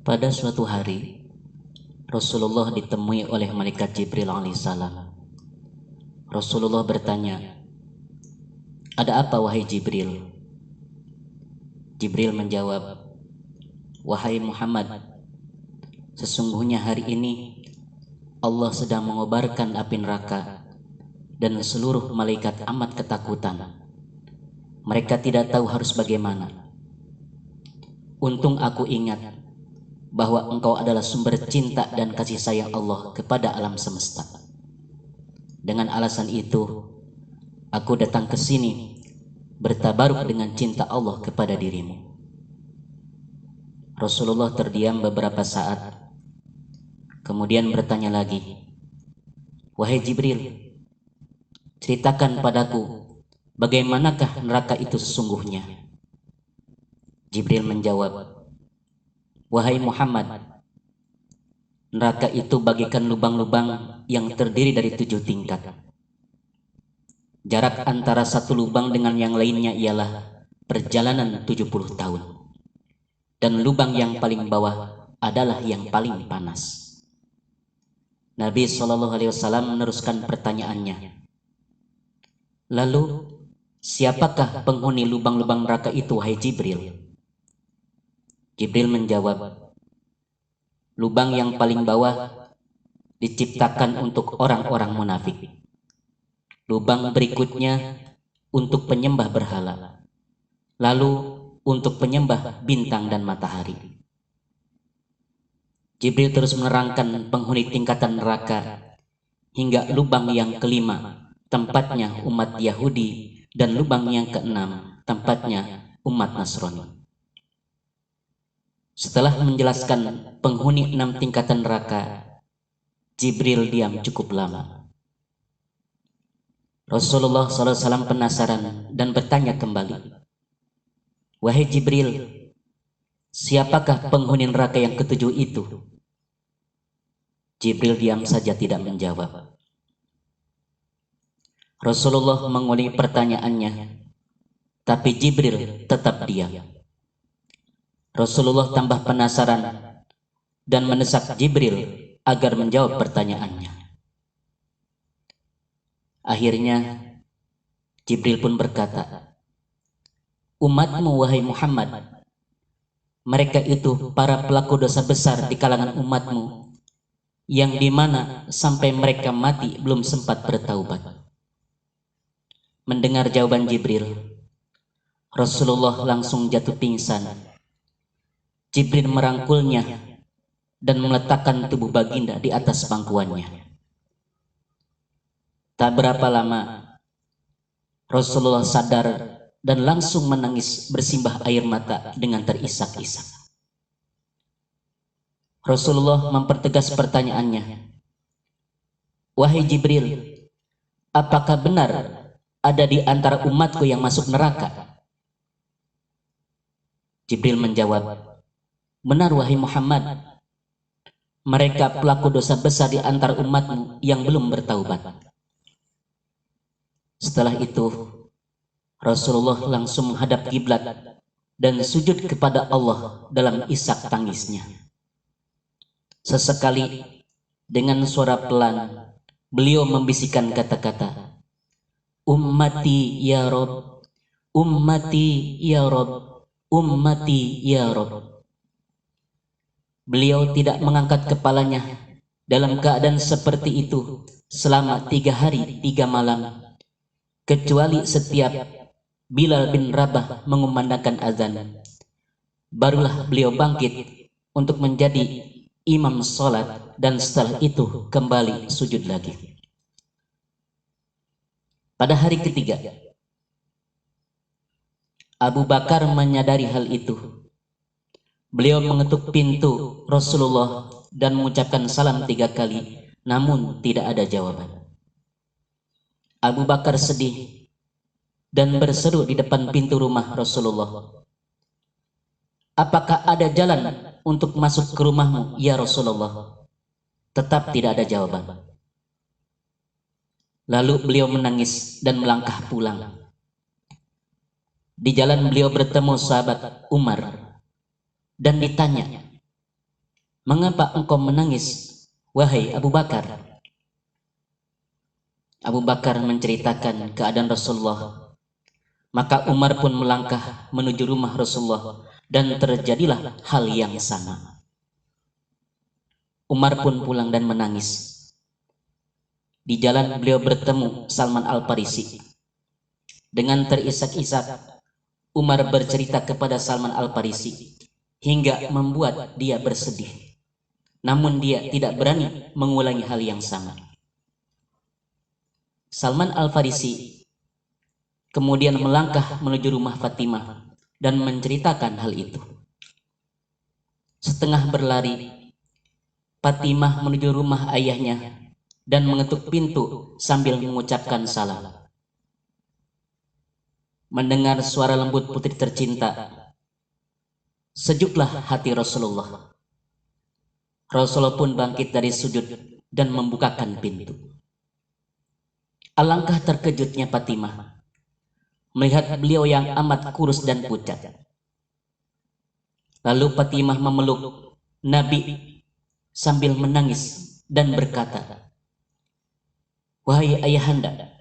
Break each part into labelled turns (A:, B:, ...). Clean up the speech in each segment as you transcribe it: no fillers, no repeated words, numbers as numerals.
A: Pada suatu hari, Rasulullah ditemui oleh malaikat Jibril alaihissalam. Rasulullah bertanya, "Ada apa wahai Jibril?" Jibril menjawab, "Wahai Muhammad, sesungguhnya hari ini Allah sedang mengobarkan api neraka dan seluruh malaikat amat ketakutan. Mereka tidak tahu harus bagaimana. Untung aku ingat bahwa engkau adalah sumber cinta dan kasih sayang Allah kepada alam semesta. Dengan alasan itu, aku datang ke sini bertabaruk dengan cinta Allah kepada dirimu." Rasulullah terdiam beberapa saat, kemudian bertanya lagi, "Wahai Jibril, ceritakan padaku bagaimanakah neraka itu sesungguhnya?" Jibril menjawab, "Wahai Muhammad, neraka itu bagaikan lubang-lubang yang terdiri dari 7 tingkat. Jarak antara satu lubang dengan yang lainnya ialah perjalanan 70 tahun. Dan lubang yang paling bawah adalah yang paling panas." Nabi SAW meneruskan pertanyaannya, "Lalu, siapakah penghuni lubang-lubang neraka itu, wahai Jibril?" Jibril menjawab, "Lubang yang paling bawah diciptakan untuk orang-orang munafik. Lubang berikutnya untuk penyembah berhala. Lalu untuk penyembah bintang dan matahari." Jibril terus menerangkan penghuni tingkatan neraka hingga lubang yang kelima tempatnya umat Yahudi dan lubang yang keenam tempatnya umat Nasrani. Setelah menjelaskan penghuni 6 tingkatan neraka, Jibril diam cukup lama. Rasulullah SAW penasaran dan bertanya kembali, "Wahai Jibril, siapakah penghuni neraka yang ketujuh itu?" Jibril diam saja tidak menjawab. Rasulullah mengulangi pertanyaannya, tapi Jibril tetap diam. Rasulullah tambah penasaran dan mendesak Jibril agar menjawab pertanyaannya. Akhirnya Jibril pun berkata, "Umatmu wahai Muhammad, mereka itu para pelaku dosa besar di kalangan umatmu, yang dimana sampai mereka mati belum sempat bertaubat." Mendengar jawaban Jibril, Rasulullah langsung jatuh pingsan. Jibril merangkulnya dan meletakkan tubuh baginda di atas pangkuannya. Tak berapa lama, Rasulullah sadar dan langsung menangis bersimbah air mata dengan terisak-isak. Rasulullah mempertegas pertanyaannya, "Wahai Jibril, apakah benar ada di antara umatku yang masuk neraka?" Jibril menjawab, "Benar wahai Muhammad, mereka pelaku dosa besar di antara umatmu yang belum bertaubat." Setelah itu, Rasulullah langsung menghadap kiblat dan sujud kepada Allah dalam isak tangisnya. Sesekali dengan suara pelan, beliau membisikkan kata-kata, "Ummati ya Rob, ummati ya Rob, ummati ya Rob." Beliau tidak mengangkat kepalanya dalam keadaan seperti itu selama 3 hari 3 malam, kecuali setiap Bilal bin Rabah mengumandangkan azan, barulah beliau bangkit untuk menjadi imam sholat dan setelah itu kembali sujud lagi. Pada hari ketiga, Abu Bakar menyadari hal itu. Beliau mengetuk pintu Rasulullah dan mengucapkan salam 3 kali, namun tidak ada jawaban. Abu Bakar sedih dan berseru di depan pintu rumah Rasulullah, "Apakah ada jalan untuk masuk ke rumahmu, ya Rasulullah?" Tetap tidak ada jawaban. Lalu beliau menangis dan melangkah pulang. Di jalan beliau bertemu sahabat Umar dan ditanya, "Mengapa engkau menangis, wahai Abu Bakar?" Abu Bakar menceritakan keadaan Rasulullah. Maka Umar pun melangkah menuju rumah Rasulullah dan terjadilah hal yang sama. Umar pun pulang dan menangis. Di jalan beliau bertemu Salman Al-Farisi. Dengan terisak-isak, Umar bercerita kepada Salman Al-Farisi hingga membuat dia bersedih. Namun dia tidak berani mengulangi hal yang sama. Salman Al-Farisi kemudian melangkah menuju rumah Fatimah dan menceritakan hal itu. Setengah berlari, Fatimah menuju rumah ayahnya dan mengetuk pintu sambil mengucapkan salam. Mendengar suara lembut putri tercinta, sejuklah hati Rasulullah. Rasulullah pun bangkit dari sujud dan membukakan pintu. Alangkah terkejutnya Fatimah melihat beliau yang amat kurus dan pucat. Lalu Fatimah memeluk Nabi sambil menangis dan berkata, "Wahai ayahanda,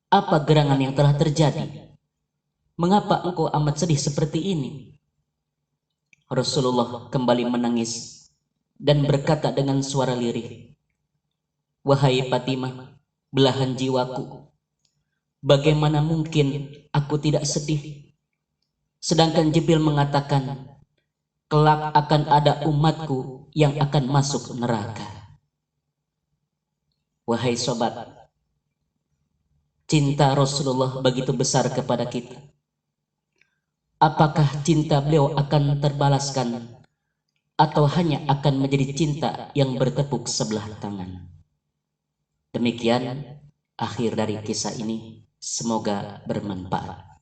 A: apa gerangan yang telah terjadi? Mengapa engkau amat sedih seperti ini?" Rasulullah kembali menangis dan berkata dengan suara lirih, "Wahai Fatimah, belahan jiwaku, bagaimana mungkin aku tidak sedih? Sedangkan Jibril mengatakan, kelak akan ada umatku yang akan masuk neraka." Wahai sobat, cinta Rasulullah begitu besar kepada kita. Apakah cinta beliau akan terbalaskan atau hanya akan menjadi cinta yang bertepuk sebelah tangan? Demikian akhir dari kisah ini. Semoga bermanfaat.